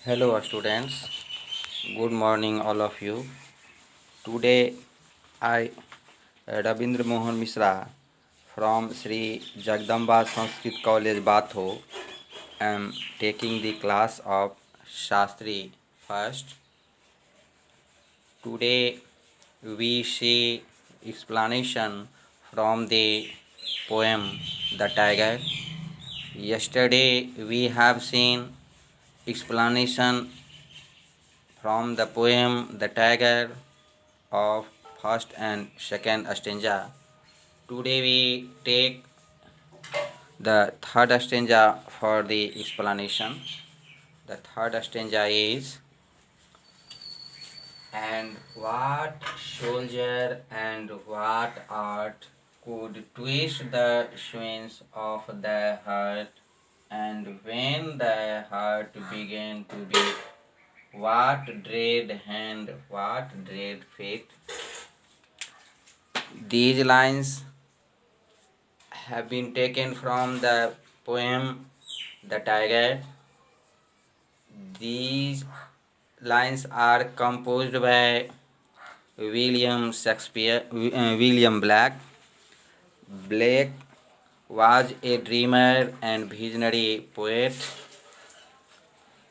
Hello students, good morning all of you. Today I Rabindra Mohan Mishra from Sri Jagdamba Sanskrit College Batho am taking the class of Shastri first. Today we see explanation from the poem The Tiger. Yesterday we have seen explanation from the poem The Tiger of first and second stanza. Today we take the third stanza for the explanation. The third stanza is, and what soldier and what art could twist the swings of the heart, and when the heart began to beat, what dread hand, what dread fate? These lines have been taken from the poem The Tiger. These lines are composed by William Black. Blake was a dreamer and visionary poet.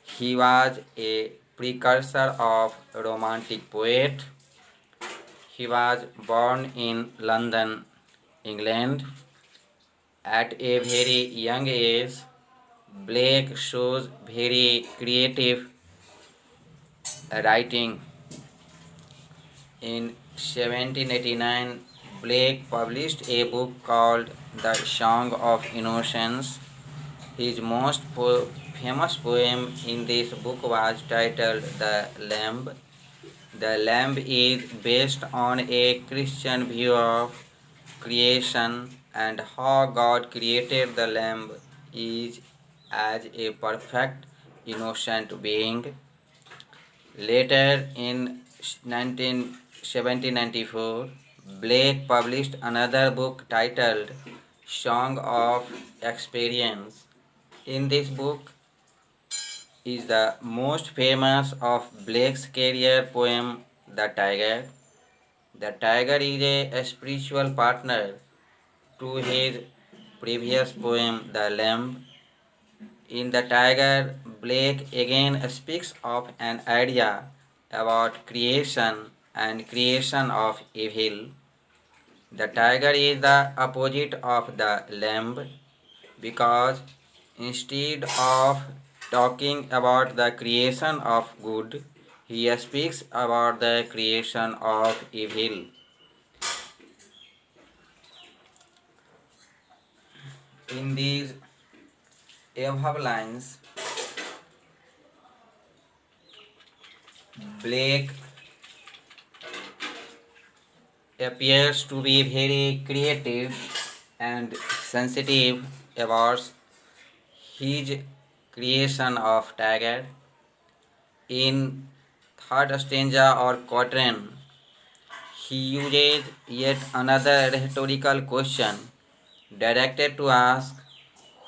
He was a precursor of romantic poet. He was born in London, England. At a very young age, Blake shows very creative writing. In 1789, Blake published a book called The Song of Innocence. His most famous poem in this book was titled The Lamb. The Lamb is based on a Christian view of creation and how God created the lamb is as a perfect innocent being. Later in 1794, Blake published another book titled Song of Experience. In this book is the most famous of Blake's career poem, The Tiger. The tiger is a spiritual partner to his previous poem, The Lamb. In The Tiger, Blake again speaks of an idea about creation and creation of evil. The tiger is the opposite of the lamb because instead of talking about the creation of good, he speaks about the creation of evil. In these above lines, Blake appears to be very creative and sensitive about his creation of tiger. In third stanza or quatrain, he uses yet another rhetorical question directed to ask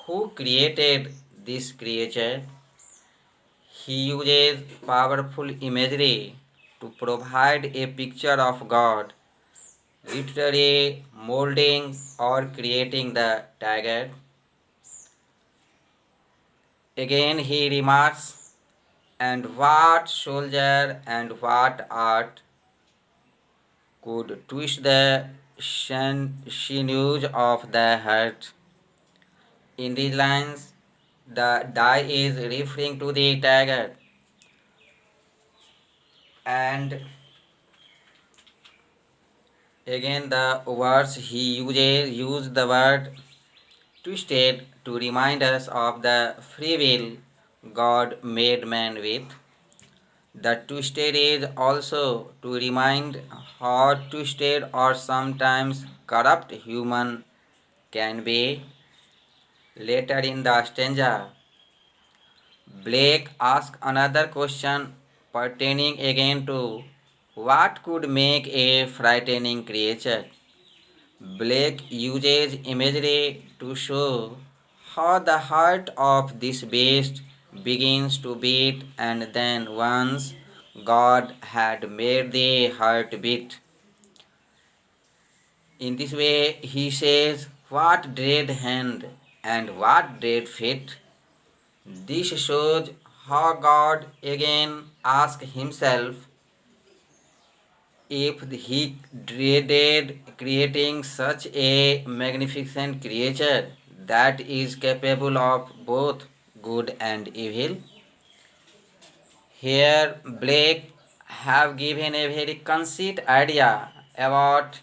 who created this creature. He uses powerful imagery to provide a picture of God literally molding or creating the tiger. Again he remarks, and what soldier and what art could twist the sinews of the heart. In these lines, the die is referring to the tiger, and again the words he uses use the word twisted to remind us of the free will God made man with. The twisted is also to remind how twisted or sometimes corrupt human can be. Later in the stanza, Blake asks another question pertaining again to what could make a frightening creature. Blake uses imagery to show how the heart of this beast begins to beat, and then once God had made the heart beat. In this way, he says, what dread hand and what dread feet? This shows how God again asks himself if he dreaded creating such a magnificent creature that is capable of both good and evil. Here, Blake have given a very conceit idea about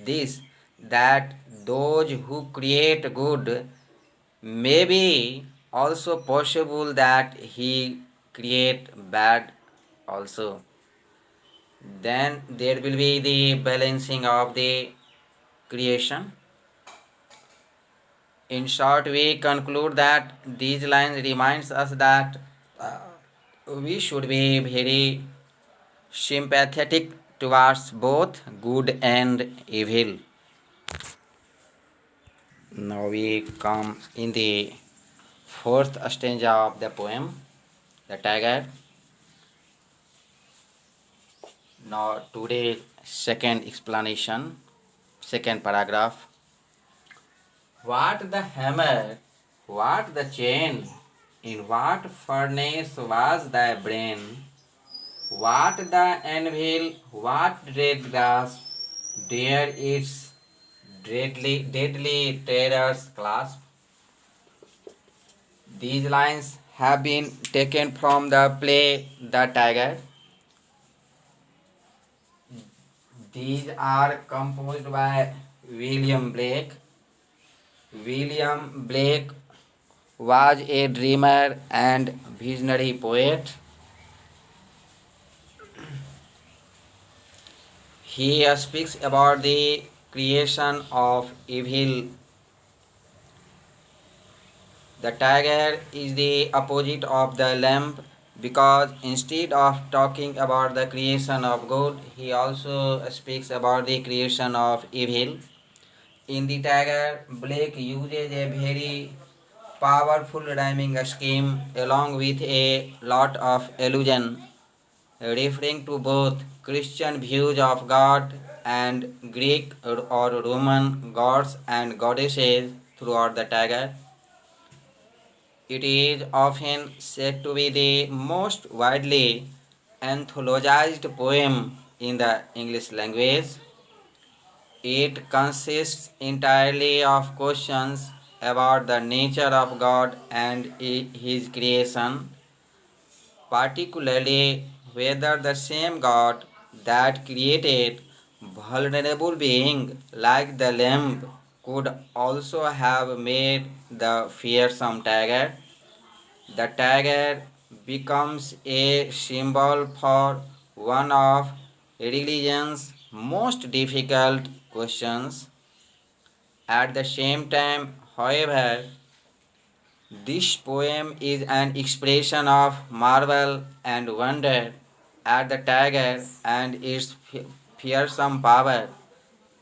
this, that those who create good may be also possible that he create bad also. Then there will be the balancing of the creation. In short, we conclude that these lines reminds us that we should be very sympathetic towards both good and evil. Now we come in the fourth stanza of the poem, the tiger. Now today's second explanation, second paragraph. What the hammer, what the chain, in what furnace was thy brain? What the anvil, what dread grasp, dare its deadly terrors clasp? These lines have been taken from the play The Tiger. These are composed by William Blake. William Blake was a dreamer and visionary poet. He speaks about the creation of evil. The tiger is the opposite of the lamb because instead of talking about the creation of good, he also speaks about the creation of evil. In the tiger, Blake uses a very powerful rhyming scheme along with a lot of allusion referring to both Christian views of God and Greek or Roman gods and goddesses throughout the tiger. It is often said to be the most widely anthologized poem in the English language. It consists entirely of questions about the nature of God and His creation, particularly whether the same God that created vulnerable being like the lamb could also have made the fearsome tiger. The tiger becomes a symbol for one of religion's most difficult questions. At the same time, however, this poem is an expression of marvel and wonder at the tiger and its fearsome power,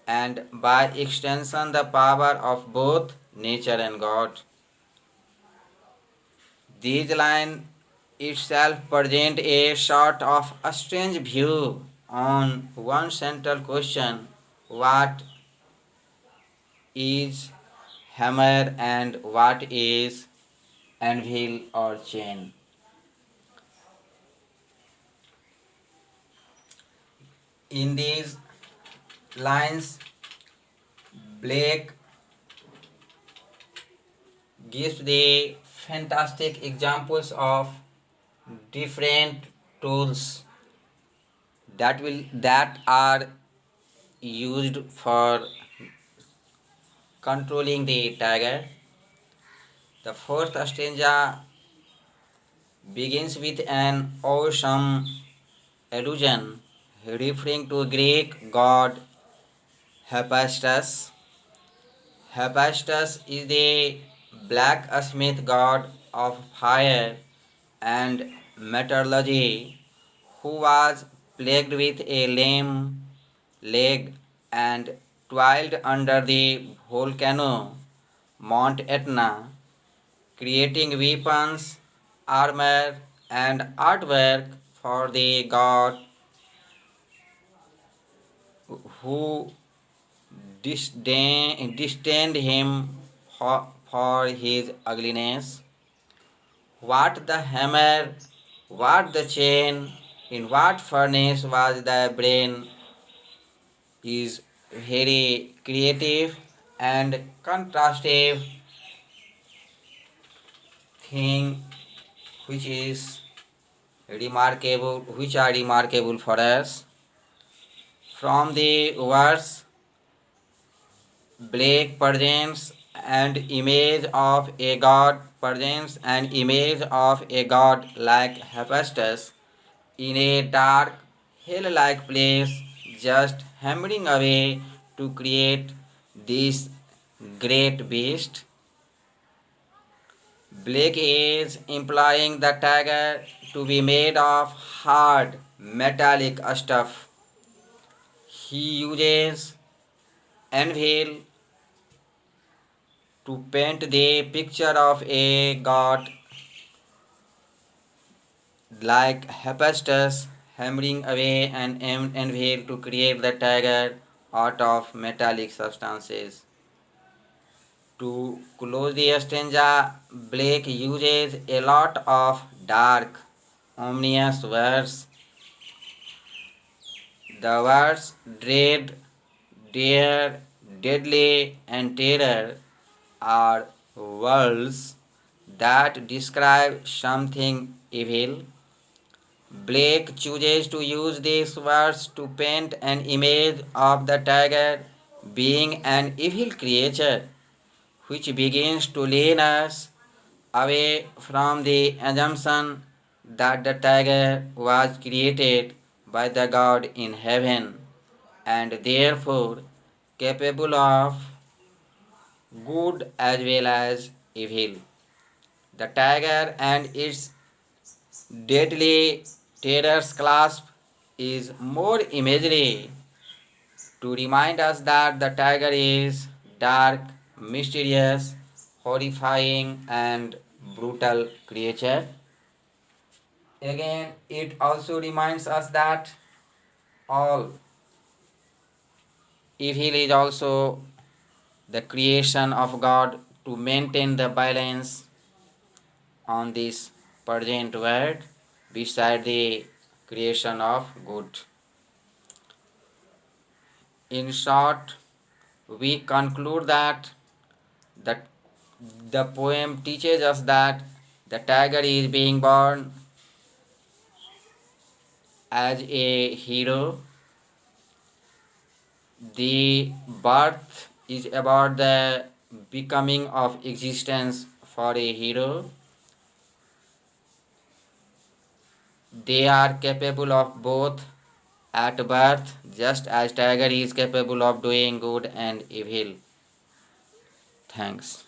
and by extension, the power of both nature and God. These lines itself present a sort of a strange view on one central question: what is hammer and what is anvil or chain? In these lines, Blake gives the fantastic examples of different tools that are used for controlling the tiger. The fourth stanza begins with an awesome allusion referring to Greek god Hephaestus. Hephaestus is the blacksmith god of fire and metallurgy who was plagued with a lame leg and toiled under the volcano Mount Etna, creating weapons armor, and artwork for the god who disdained him for his ugliness. What the hammer, what the chain, in what furnace was the brain is very creative and contrastive thing which is which are remarkable for us. From the verse Blake presents an image of a god like Hephaestus in a dark hell-like place, just hammering away to create this great beast. Blake is implying the tiger to be made of hard metallic stuff. He uses anvil to paint the picture of a god like Hephaestus hammering away an anvil to create the tiger out of metallic substances. To close the stanza, Blake uses a lot of dark, ominous words. The words dread, dare, deadly, and terror are words that describe something evil. Blake chooses to use these words to paint an image of the tiger being an evil creature, which begins to lead us away from the assumption that the tiger was created by the God in heaven and therefore capable of good as well as evil. The tiger and its deadly terror's clasp is more imagery to remind us that the tiger is dark, mysterious, horrifying, and brutal creature. Again, it also reminds us that all evil is also the creation of God to maintain the balance on this present world beside the creation of good. In short, we conclude that the, the poem teaches us that the tiger is being born as a hero. The birth is about the becoming of existence for a hero. They are capable of both at birth, just as tiger is capable of doing good and evil. Thanks.